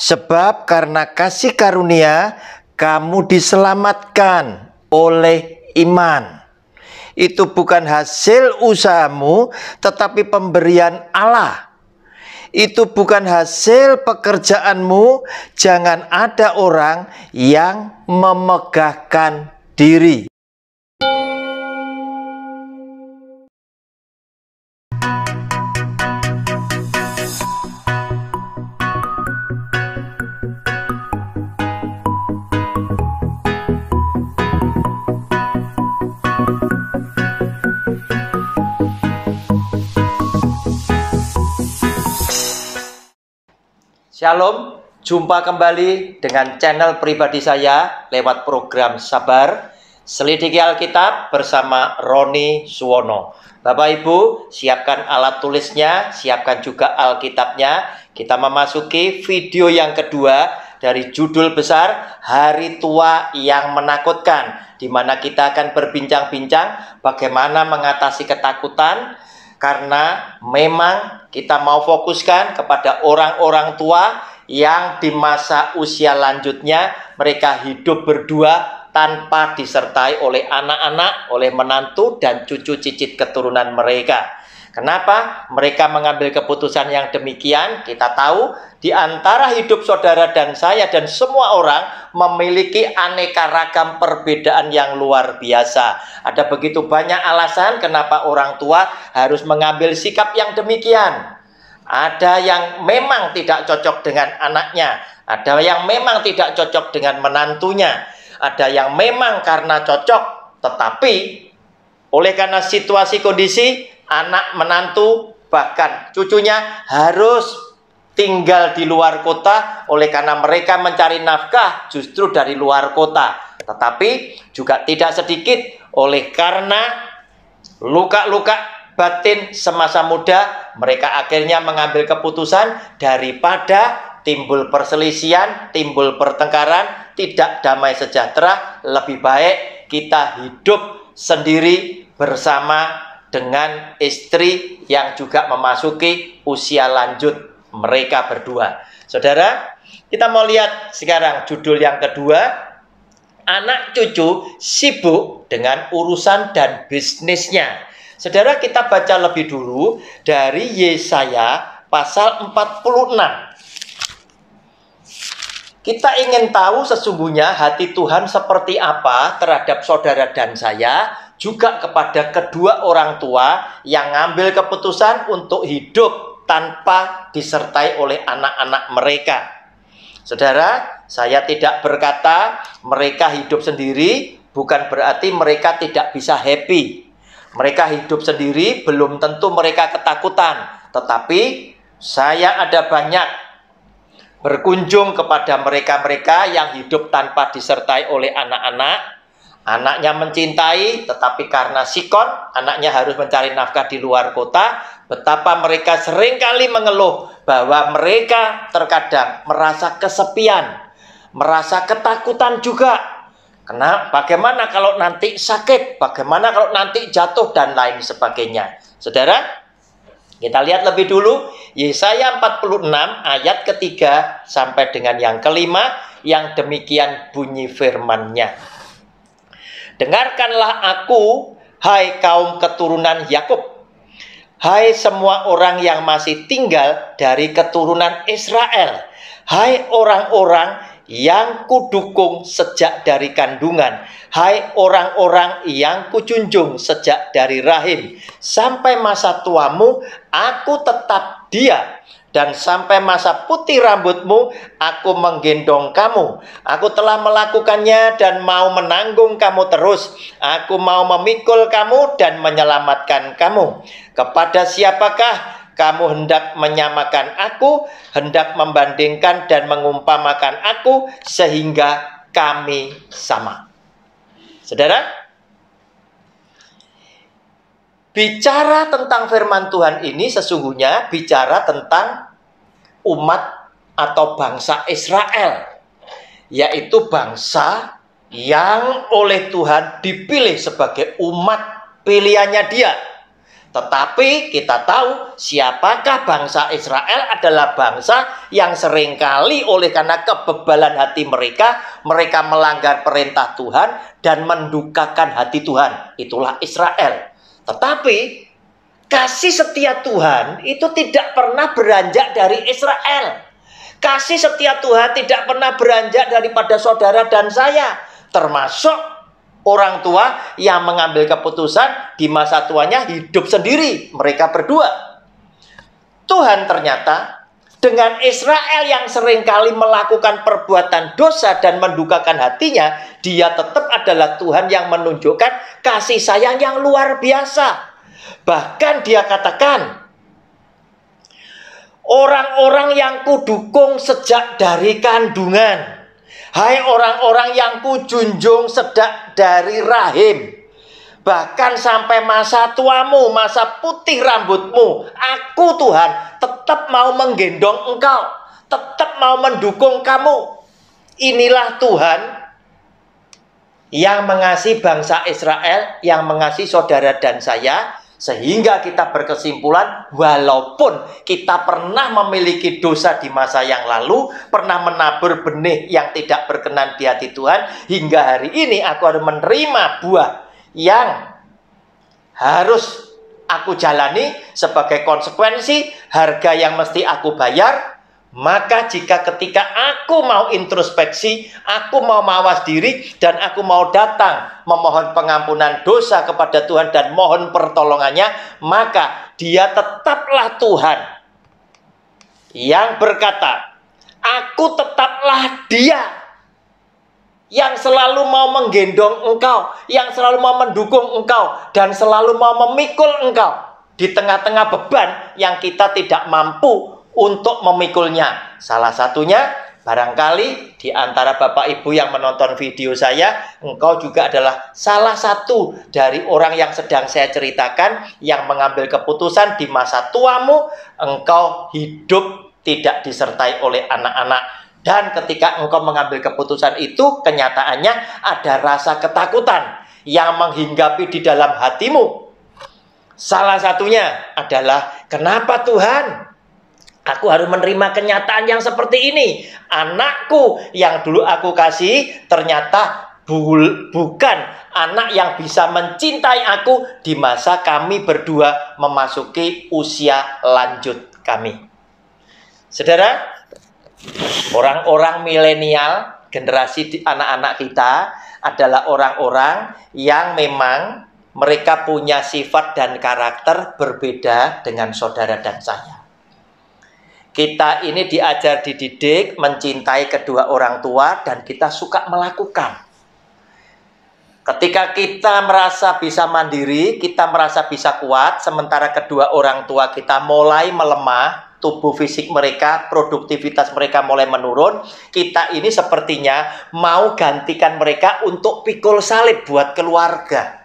Sebab karena kasih karunia kamu diselamatkan oleh iman. Itu bukan hasil usahamu, tetapi pemberian Allah. Itu bukan hasil pekerjaanmu. Jangan ada orang yang memegahkan diri. Shalom, jumpa kembali dengan channel pribadi saya lewat program Sabar Selidiki Alkitab bersama Roni Suwono. Bapak Ibu, siapkan alat tulisnya, siapkan juga Alkitabnya. Kita memasuki video yang kedua dari judul besar Hari Tua yang Menakutkan, di mana kita akan berbincang-bincang bagaimana mengatasi ketakutan. Karena memang kita mau fokuskan kepada orang-orang tua yang di masa usia lanjutnya mereka hidup berdua tanpa disertai oleh anak-anak, oleh menantu dan cucu cicit keturunan mereka. Kenapa mereka mengambil keputusan yang demikian? Kita tahu di antara hidup saudara dan saya dan semua orang memiliki aneka ragam perbedaan yang luar biasa. Ada begitu banyak alasan kenapa orang tua harus mengambil sikap yang demikian. Ada yang memang tidak cocok dengan anaknya, ada yang memang tidak cocok dengan menantunya, ada yang memang karena cocok tetapi oleh karena situasi kondisi anak menantu bahkan cucunya harus tinggal di luar kota oleh karena mereka mencari nafkah justru dari luar kota. Tetapi juga tidak sedikit oleh karena luka-luka batin semasa muda mereka akhirnya mengambil keputusan daripada timbul perselisihan, timbul pertengkaran, tidak damai sejahtera, lebih baik kita hidup sendiri bersama dengan istri yang juga memasuki usia lanjut mereka berdua. Saudara, kita mau lihat sekarang judul yang kedua, anak cucu sibuk dengan urusan dan bisnisnya. Saudara, kita baca lebih dulu dari Yesaya pasal 46. Kita ingin tahu sesungguhnya hati Tuhan seperti apa terhadap saudara dan saya, juga kepada kedua orang tua yang ngambil keputusan untuk hidup tanpa disertai oleh anak-anak mereka. Saudara, saya tidak berkata mereka hidup sendiri, bukan berarti mereka tidak bisa happy. Mereka hidup sendiri, belum tentu mereka ketakutan. Tetapi saya ada banyak berkunjung kepada mereka-mereka yang hidup tanpa disertai oleh anak-anak. Anaknya mencintai, tetapi karena sikon, anaknya harus mencari nafkah di luar kota. Betapa mereka seringkali mengeluh bahwa mereka terkadang merasa kesepian, merasa ketakutan juga. Bagaimana kalau nanti sakit, bagaimana kalau nanti jatuh, dan lain sebagainya. Saudara, kita lihat lebih dulu Yesaya 46 ayat ketiga sampai dengan yang kelima, yang demikian bunyi firman-Nya. Dengarkanlah aku, hai kaum keturunan Yakub, hai semua orang yang masih tinggal dari keturunan Israel, hai orang-orang yang kudukung sejak dari kandungan, hai orang-orang yang kujunjung sejak dari rahim. Sampai masa tuamu aku tetap dia, dan sampai masa putih rambutmu aku menggendong kamu. Aku telah melakukannya dan mau menanggung kamu terus. Aku mau memikul kamu dan menyelamatkan kamu. Kepada siapakah kamu hendak menyamakan aku, hendak membandingkan dan mengumpamakan aku, sehingga kami sama. Saudara, bicara tentang firman Tuhan ini sesungguhnya bicara tentang umat atau bangsa Israel, yaitu bangsa yang oleh Tuhan dipilih sebagai umat pilihannya Dia. Tetapi kita tahu siapakah bangsa Israel adalah bangsa yang seringkali oleh karena kebebalan hati mereka melanggar perintah Tuhan dan mendukakan hati Tuhan. Itulah Israel. Tetapi kasih setia Tuhan itu tidak pernah beranjak dari Israel. Kasih setia Tuhan tidak pernah beranjak daripada saudara dan saya, termasuk orang tua yang mengambil keputusan di masa tuanya hidup sendiri, mereka berdua. Tuhan ternyata dengan Israel yang seringkali melakukan perbuatan dosa dan mendukakan hatinya, dia tetap adalah Tuhan yang menunjukkan kasih sayang yang luar biasa. Bahkan dia katakan, orang-orang yang kudukung sejak dari kandungan, hai orang-orang yang kujunjung sejak dari rahim, bahkan sampai masa tuamu, masa putih rambutmu, aku Tuhan tetap mau menggendong engkau, tetap mau mendukung kamu. Inilah Tuhan yang mengasihi bangsa Israel, yang mengasihi saudara dan saya. Sehingga kita berkesimpulan, walaupun kita pernah memiliki dosa di masa yang lalu, pernah menabur benih yang tidak berkenan di hati Tuhan, hingga hari ini aku harus menerima buah yang harus aku jalani sebagai konsekuensi, harga yang mesti aku bayar. Maka jika ketika aku mau introspeksi, aku mau mawas diri, dan aku mau datang memohon pengampunan dosa kepada Tuhan dan mohon pertolongannya, maka dia tetaplah Tuhan yang berkata, aku tetaplah dia yang selalu mau menggendong engkau, yang selalu mau mendukung engkau, dan selalu mau memikul engkau di tengah-tengah beban yang kita tidak mampu untuk memikulnya. Salah satunya, barangkali di antara Bapak Ibu yang menonton video saya, engkau juga adalah salah satu dari orang yang sedang saya ceritakan, yang mengambil keputusan di masa tuamu, engkau hidup tidak disertai oleh anak-anak. Dan ketika engkau mengambil keputusan itu, kenyataannya ada rasa ketakutan yang menghinggapi di dalam hatimu. Salah satunya adalah, kenapa Tuhan aku harus menerima kenyataan yang seperti ini? Anakku yang dulu aku kasih ternyata bukan anak yang bisa mencintai aku di masa kami berdua memasuki usia lanjut kami. Saudara, orang-orang milenial, generasi anak-anak kita adalah orang-orang yang memang mereka punya sifat dan karakter berbeda dengan saudara dan saya. Kita ini diajar, dididik, mencintai kedua orang tua, dan kita suka melakukan. Ketika kita merasa bisa mandiri, kita merasa bisa kuat, sementara kedua orang tua kita mulai melemah, tubuh fisik mereka, produktivitas mereka mulai menurun, kita ini sepertinya mau gantikan mereka untuk pikul salib buat keluarga.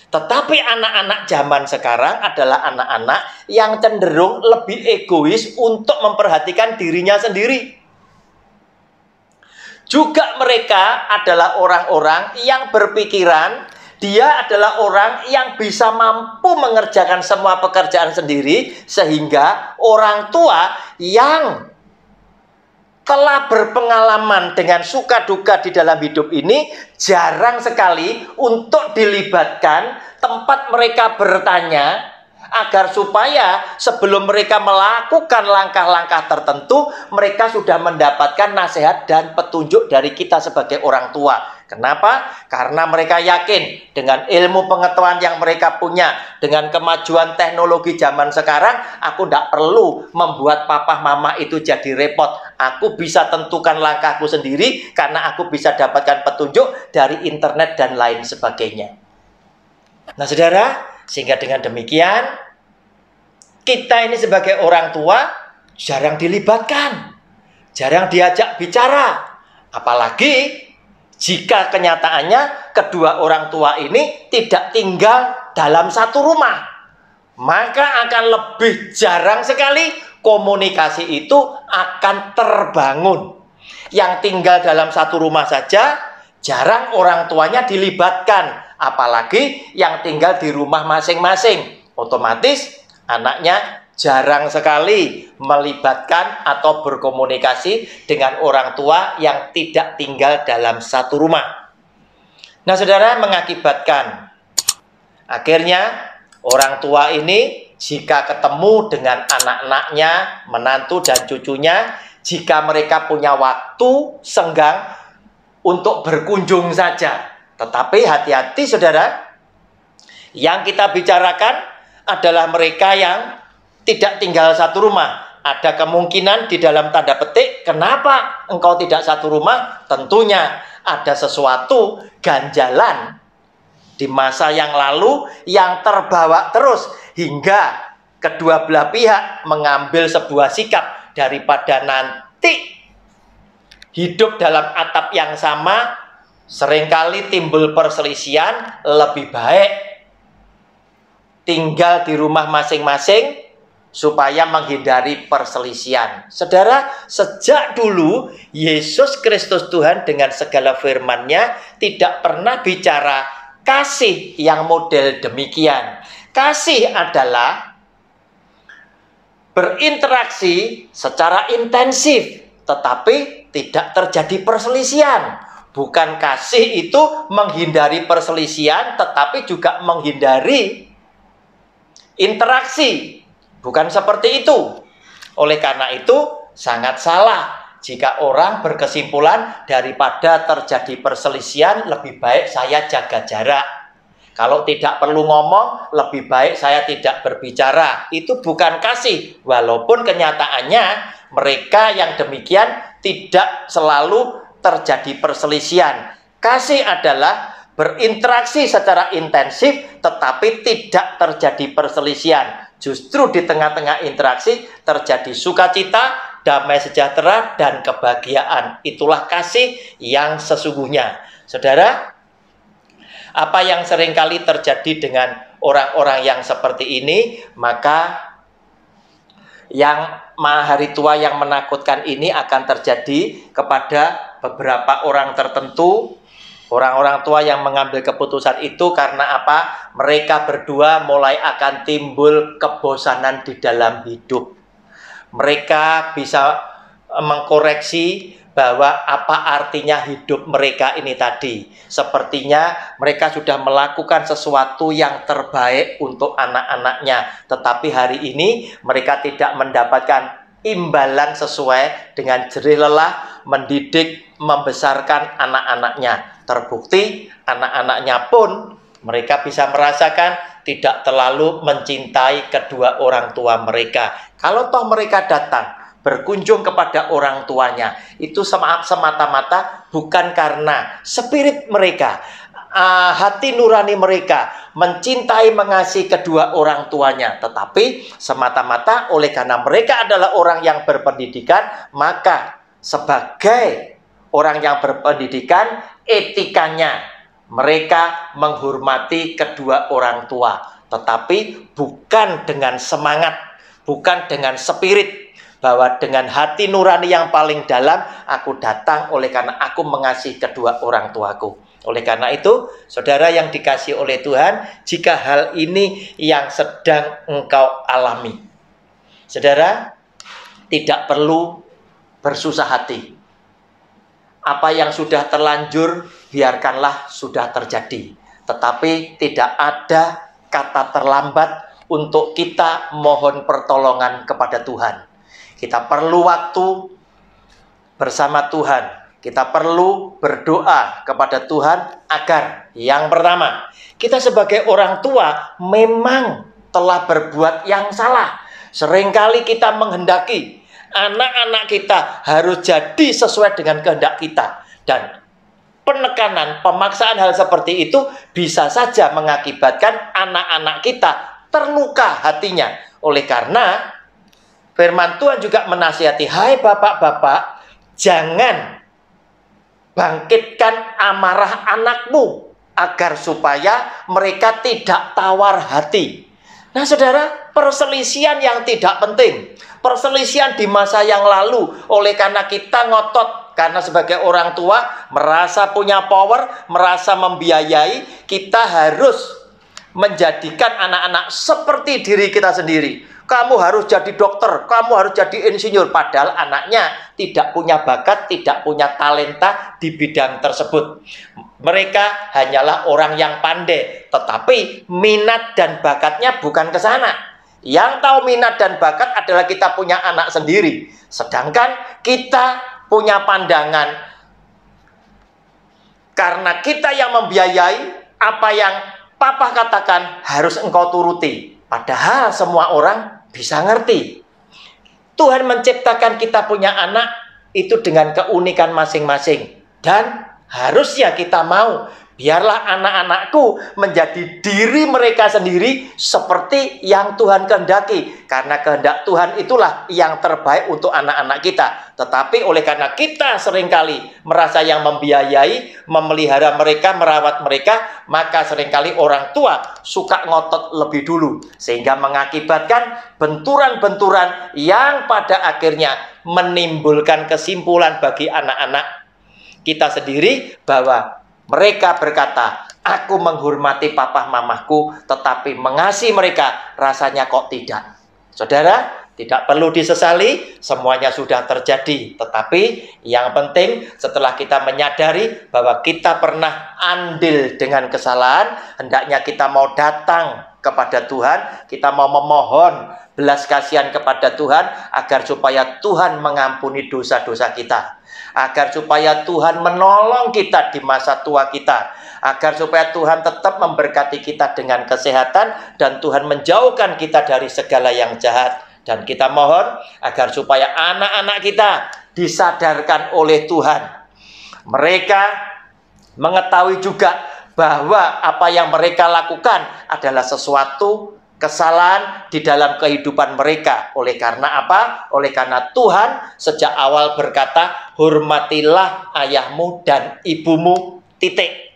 Tetapi anak-anak zaman sekarang adalah anak-anak yang cenderung lebih egois untuk memperhatikan dirinya sendiri. Juga mereka adalah orang-orang yang berpikiran dia adalah orang yang bisa mampu mengerjakan semua pekerjaan sendiri, sehingga orang tua yang telah berpengalaman dengan suka duka di dalam hidup ini jarang sekali untuk dilibatkan, tempat mereka bertanya, agar supaya sebelum mereka melakukan langkah-langkah tertentu, mereka sudah mendapatkan nasihat dan petunjuk dari kita sebagai orang tua. Kenapa? Karena mereka yakin dengan ilmu pengetahuan yang mereka punya, dengan kemajuan teknologi zaman sekarang, aku tidak perlu membuat papa mama itu jadi repot. Aku bisa tentukan langkahku sendiri karena aku bisa dapatkan petunjuk dari internet dan lain sebagainya. Nah saudara, sehingga dengan demikian, kita ini sebagai orang tua jarang dilibatkan, jarang diajak bicara. Apalagi jika kenyataannya kedua orang tua ini tidak tinggal dalam satu rumah, maka akan lebih jarang sekali komunikasi itu akan terbangun. Yang tinggal dalam satu rumah saja jarang orang tuanya dilibatkan, apalagi yang tinggal di rumah masing-masing. Otomatis anaknya jarang sekali melibatkan atau berkomunikasi dengan orang tua yang tidak tinggal dalam satu rumah. Nah, saudara, mengakibatkan akhirnya orang tua ini jika ketemu dengan anak-anaknya, menantu dan cucunya, jika mereka punya waktu senggang untuk berkunjung saja. Tetapi hati-hati, saudara, yang kita bicarakan adalah mereka yang tidak tinggal satu rumah. Ada kemungkinan di dalam tanda petik, kenapa engkau tidak satu rumah? Tentunya ada sesuatu ganjalan di masa yang lalu yang terbawa terus hingga kedua belah pihak mengambil sebuah sikap, daripada nanti hidup dalam atap yang sama seringkali timbul perselisihan, lebih baik tinggal di rumah masing-masing supaya menghindari perselisihan. Saudara, sejak dulu Yesus Kristus Tuhan dengan segala firman-Nya tidak pernah bicara kasih yang model demikian. Kasih adalah berinteraksi secara intensif, tetapi tidak terjadi perselisihan. Bukan kasih itu menghindari perselisihan, tetapi juga menghindari interaksi. Bukan seperti itu. Oleh karena itu, sangat salah jika orang berkesimpulan daripada terjadi perselisihan, lebih baik saya jaga jarak. Kalau tidak perlu ngomong, lebih baik saya tidak berbicara. Itu bukan kasih. Walaupun kenyataannya mereka yang demikian tidak selalu terjadi perselisihan. Kasih adalah berinteraksi secara intensif, tetapi tidak terjadi perselisihan. Justru di tengah-tengah interaksi terjadi sukacita, damai sejahtera, dan kebahagiaan. Itulah kasih yang sesungguhnya. Saudara, apa yang seringkali terjadi dengan orang-orang yang seperti ini, maka yang hari tua yang menakutkan ini akan terjadi kepada beberapa orang tertentu. Orang-orang tua yang mengambil keputusan itu karena apa? Mereka berdua mulai akan timbul kebosanan di dalam hidup. Mereka bisa mengkoreksi bahwa apa artinya hidup mereka ini tadi. Sepertinya mereka sudah melakukan sesuatu yang terbaik untuk anak-anaknya. Tetapi hari ini mereka tidak mendapatkan imbalan sesuai dengan jerih lelah mendidik, membesarkan anak-anaknya. Terbukti anak-anaknya pun mereka bisa merasakan tidak terlalu mencintai kedua orang tua mereka. Kalau toh mereka datang berkunjung kepada orang tuanya, itu semata-mata bukan karena spirit mereka, hati nurani mereka mencintai, mengasihi kedua orang tuanya, tetapi semata-mata oleh karena mereka adalah orang yang berpendidikan, maka sebagai orang yang berpendidikan, etikanya mereka menghormati kedua orang tua, tetapi bukan dengan semangat, bukan dengan spirit, bahwa dengan hati nurani yang paling dalam, aku datang oleh karena aku mengasihi kedua orang tuaku. Oleh karena itu, saudara yang dikasihi oleh Tuhan, jika hal ini yang sedang engkau alami, saudara tidak perlu bersusah hati. Apa yang sudah terlanjur, biarkanlah sudah terjadi. Tetapi tidak ada kata terlambat untuk kita mohon pertolongan kepada Tuhan. Kita perlu waktu bersama Tuhan. Kita perlu berdoa kepada Tuhan agar yang pertama, kita sebagai orang tua memang telah berbuat yang salah. Seringkali kita menghendaki anak-anak kita harus jadi sesuai dengan kehendak kita. Dan penekanan, pemaksaan hal seperti itu bisa saja mengakibatkan anak-anak kita terluka hatinya. Oleh karena firman Tuhan juga menasihati, hai bapak-bapak, jangan bangkitkan amarah anakmu agar supaya mereka tidak tawar hati. Nah saudara, perselisihan yang tidak penting, perselisihan di masa yang lalu, oleh karena kita ngotot, karena sebagai orang tua merasa punya power, merasa membiayai, kita harus menjadikan anak-anak seperti diri kita sendiri. Kamu harus jadi dokter, kamu harus jadi insinyur. Padahal anaknya tidak punya bakat, tidak punya talenta di bidang tersebut. Mereka hanyalah orang yang pandai, tetapi minat dan bakatnya bukan ke sana. Yang tahu minat dan bakat adalah kita punya anak sendiri. Sedangkan kita punya pandangan, karena kita yang membiayai, apa yang papa katakan harus engkau turuti. Padahal semua orang bisa ngerti. Tuhan menciptakan kita punya anak itu dengan keunikan masing-masing. Dan harusnya kita mau, biarlah anak-anakku menjadi diri mereka sendiri seperti yang Tuhan kehendaki. Karena kehendak Tuhan itulah yang terbaik untuk anak-anak kita. Tetapi oleh karena kita seringkali merasa yang membiayai, memelihara mereka, merawat mereka, maka seringkali orang tua suka ngotot lebih dulu. Sehingga mengakibatkan benturan-benturan yang pada akhirnya menimbulkan kesimpulan bagi anak-anak kita sendiri bahwa mereka berkata, aku menghormati papa mamaku, tetapi mengasihi mereka rasanya kok tidak. Saudara, tidak perlu disesali, semuanya sudah terjadi. Tetapi yang penting setelah kita menyadari bahwa kita pernah andil dengan kesalahan, hendaknya kita mau datang kepada Tuhan, kita mau memohon belas kasihan kepada Tuhan agar supaya Tuhan mengampuni dosa-dosa kita. Agar supaya Tuhan menolong kita di masa tua kita. Agar supaya Tuhan tetap memberkati kita dengan kesehatan. Dan Tuhan menjauhkan kita dari segala yang jahat. Dan kita mohon agar supaya anak-anak kita disadarkan oleh Tuhan. Mereka mengetahui juga bahwa apa yang mereka lakukan adalah sesuatu kesalahan di dalam kehidupan mereka. Oleh karena apa? Oleh karena Tuhan sejak awal berkata, hormatilah ayahmu dan ibumu, titik.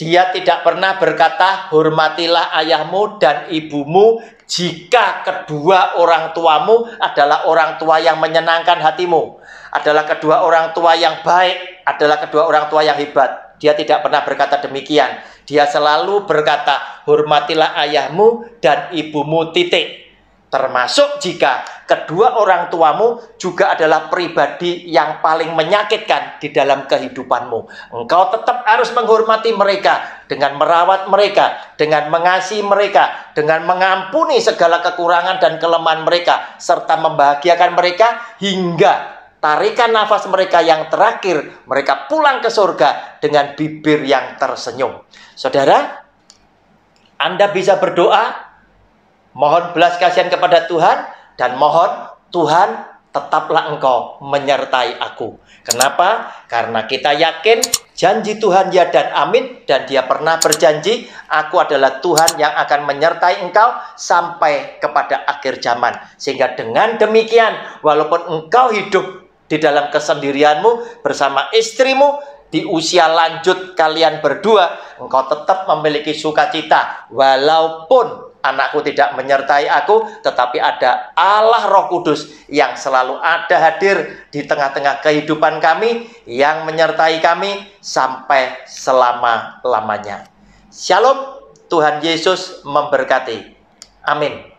Dia tidak pernah berkata, hormatilah ayahmu dan ibumu jika kedua orang tuamu adalah orang tua yang menyenangkan hatimu, adalah kedua orang tua yang baik, adalah kedua orang tua yang hebat. Dia tidak pernah berkata demikian. Dia selalu berkata, hormatilah ayahmu dan ibumu, titik. Termasuk jika kedua orang tuamu juga adalah pribadi yang paling menyakitkan di dalam kehidupanmu. Engkau tetap harus menghormati mereka dengan merawat mereka, dengan mengasihi mereka, dengan mengampuni segala kekurangan dan kelemahan mereka, serta membahagiakan mereka hingga tarikan nafas mereka yang terakhir, mereka pulang ke surga dengan bibir yang tersenyum. Saudara, Anda bisa berdoa, mohon belas kasihan kepada Tuhan, dan mohon Tuhan tetaplah engkau menyertai aku. Kenapa? Karena kita yakin janji Tuhan ya dan amin, dan dia pernah berjanji, aku adalah Tuhan yang akan menyertai engkau sampai kepada akhir zaman. Sehingga dengan demikian, walaupun engkau hidup di dalam kesendirianmu bersama istrimu, di usia lanjut kalian berdua, engkau tetap memiliki sukacita. Walaupun anakku tidak menyertai aku, tetapi ada Allah Roh Kudus yang selalu ada hadir di tengah-tengah kehidupan kami, yang menyertai kami sampai selama-lamanya. Shalom, Tuhan Yesus memberkati. Amin.